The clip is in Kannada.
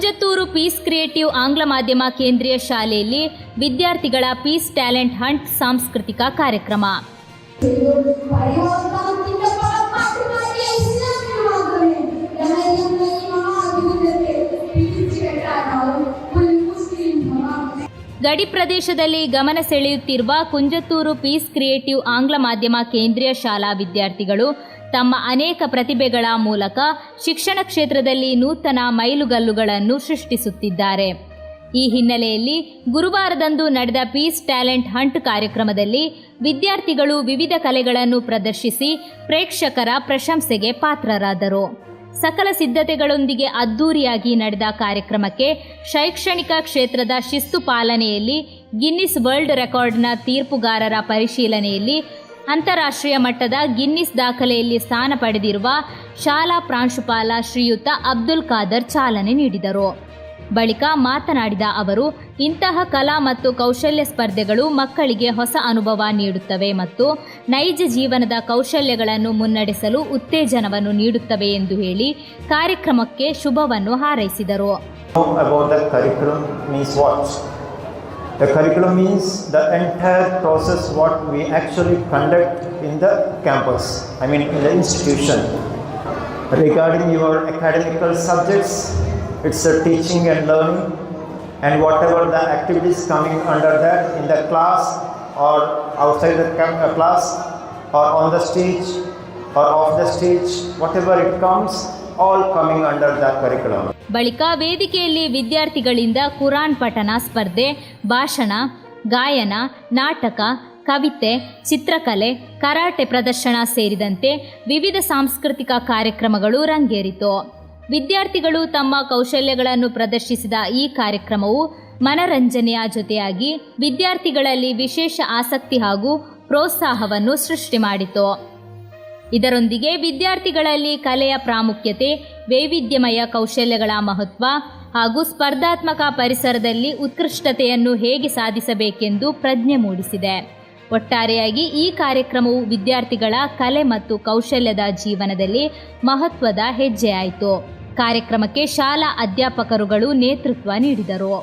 ಕುಂಜತ್ತೂರು ಪೀಸ್ ಕ್ರಿಯೇಟಿವ್ ಆಂಗ್ಲ ಮಾಧ್ಯಮ ಕೇಂದ್ರೀಯ ಶಾಲೆಯಲ್ಲಿ ವಿದ್ಯಾರ್ಥಿಗಳ ಪೀಸ್ ಟ್ಯಾಲೆಂಟ್ ಹಂಟ್ ಸಾಂಸ್ಕೃತಿಕ ಕಾರ್ಯಕ್ರಮ. ಗಡಿ ಪ್ರದೇಶದಲ್ಲಿ ಗಮನ ಸೆಳೆಯುತ್ತಿರುವ ಕುಂಜತ್ತೂರು ಪೀಸ್ ಕ್ರಿಯೇಟಿವ್ ಆಂಗ್ಲ ಮಾಧ್ಯಮ ಕೇಂದ್ರೀಯ ಶಾಲಾ ವಿದ್ಯಾರ್ಥಿಗಳು ತಮ್ಮ ಅನೇಕ ಪ್ರತಿಭೆಗಳ ಮೂಲಕ ಶಿಕ್ಷಣ ಕ್ಷೇತ್ರದಲ್ಲಿ ನೂತನ ಮೈಲುಗಲ್ಲುಗಳನ್ನು ಸೃಷ್ಟಿಸುತ್ತಿದ್ದಾರೆ. ಈ ಹಿನ್ನೆಲೆಯಲ್ಲಿ ಗುರುವಾರದಂದು ನಡೆದ ಪೀಸ್ ಟ್ಯಾಲೆಂಟ್ ಹಂಟ್ ಕಾರ್ಯಕ್ರಮದಲ್ಲಿ ವಿದ್ಯಾರ್ಥಿಗಳು ವಿವಿಧ ಕಲೆಗಳನ್ನು ಪ್ರದರ್ಶಿಸಿ ಪ್ರೇಕ್ಷಕರ ಪ್ರಶಂಸೆಗೆ ಪಾತ್ರರಾದರು. ಸಕಲ ಸಿದ್ಧತೆಗಳೊಂದಿಗೆ ಅದ್ದೂರಿಯಾಗಿ ನಡೆದ ಕಾರ್ಯಕ್ರಮಕ್ಕೆ ಶೈಕ್ಷಣಿಕ ಕ್ಷೇತ್ರದ ಶಿಸ್ತು ಪಾಲನೆಯಲ್ಲಿ ಗಿನ್ನಿಸ್ ವರ್ಲ್ಡ್ ರೆಕಾರ್ಡ್ನ ತೀರ್ಪುಗಾರರ ಪರಿಶೀಲನೆಯಲ್ಲಿ ಅಂತಾರಾಷ್ಟ್ರೀಯ ಮಟ್ಟದ ಗಿನ್ನಿಸ್ ದಾಖಲೆಯಲ್ಲಿ ಸ್ಥಾನ ಪಡೆದಿರುವ ಶಾಲಾ ಪ್ರಾಂಶುಪಾಲ ಶ್ರೀಯುತ ಅಬ್ದುಲ್ ಖಾದರ್ ಚಾಲನೆ ನೀಡಿದರು. ಬಳಿಕ ಮಾತನಾಡಿದ ಅವರು, ಇಂತಹ ಕಲಾ ಮತ್ತು ಕೌಶಲ್ಯ ಸ್ಪರ್ಧೆಗಳು ಮಕ್ಕಳಿಗೆ ಹೊಸ ಅನುಭವ ನೀಡುತ್ತವೆ ಮತ್ತು ನೈಜ ಜೀವನದ ಕೌಶಲ್ಯಗಳನ್ನು ಮುನ್ನಡೆಸಲು ಉತ್ತೇಜನವನ್ನು ನೀಡುತ್ತವೆ ಎಂದು ಹೇಳಿ ಕಾರ್ಯಕ್ರಮಕ್ಕೆ ಶುಭವನ್ನು ಹಾರೈಸಿದರು. The curriculum means the entire process what we actually conduct in the campus, in the institution. Regarding your academical subjects, it's a teaching and learning, and whatever the activities coming under that in the class or outside the class or on the stage or off the stage, whatever it comes, all coming under that curriculum. ಬಳಿಕ ವೇದಿಕೆಯಲ್ಲಿ ವಿದ್ಯಾರ್ಥಿಗಳಿಂದ ಕುರಾನ್ ಪಠಣ ಸ್ಪರ್ಧೆ, ಭಾಷಣ, ಗಾಯನ, ನಾಟಕ, ಕವಿತೆ, ಚಿತ್ರಕಲೆ, ಕರಾಟೆ ಪ್ರದರ್ಶನ ಸೇರಿದಂತೆ ವಿವಿಧ ಸಾಂಸ್ಕೃತಿಕ ಕಾರ್ಯಕ್ರಮಗಳು ರಂಗೇರಿತು. ವಿದ್ಯಾರ್ಥಿಗಳು ತಮ್ಮ ಕೌಶಲ್ಯಗಳನ್ನು ಪ್ರದರ್ಶಿಸಿದ ಈ ಕಾರ್ಯಕ್ರಮವು ಮನರಂಜನೆಯ ಜೊತೆಯಾಗಿ ವಿದ್ಯಾರ್ಥಿಗಳಲ್ಲಿ ವಿಶೇಷ ಆಸಕ್ತಿ ಹಾಗೂ ಪ್ರೋತ್ಸಾಹವನ್ನು ಸೃಷ್ಟಿ ಮಾಡಿತು. ಇದರೊಂದಿಗೆ ವಿದ್ಯಾರ್ಥಿಗಳಲ್ಲಿ ಕಲೆಯ ಪ್ರಾಮುಖ್ಯತೆ, ವೈವಿಧ್ಯಮಯ ಕೌಶಲ್ಯಗಳ ಮಹತ್ವ ಹಾಗೂ ಸ್ಪರ್ಧಾತ್ಮಕ ಪರಿಸರದಲ್ಲಿ ಉತ್ಕೃಷ್ಟತೆಯನ್ನು ಹೇಗೆ ಸಾಧಿಸಬೇಕೆಂದು ಪ್ರಜ್ಞೆ ಮೂಡಿಸಿದೆ. ಒಟ್ಟಾರೆಯಾಗಿ ಈ ಕಾರ್ಯಕ್ರಮವು ವಿದ್ಯಾರ್ಥಿಗಳ ಕಲೆ ಮತ್ತು ಕೌಶಲ್ಯದ ಜೀವನದಲ್ಲಿ ಮಹತ್ವದ ಹೆಜ್ಜೆಯಾಯಿತು. ಕಾರ್ಯಕ್ರಮಕ್ಕೆ ಶಾಲಾ ಅಧ್ಯಾಪಕರುಗಳು ನೇತೃತ್ವ ನೀಡಿದರು.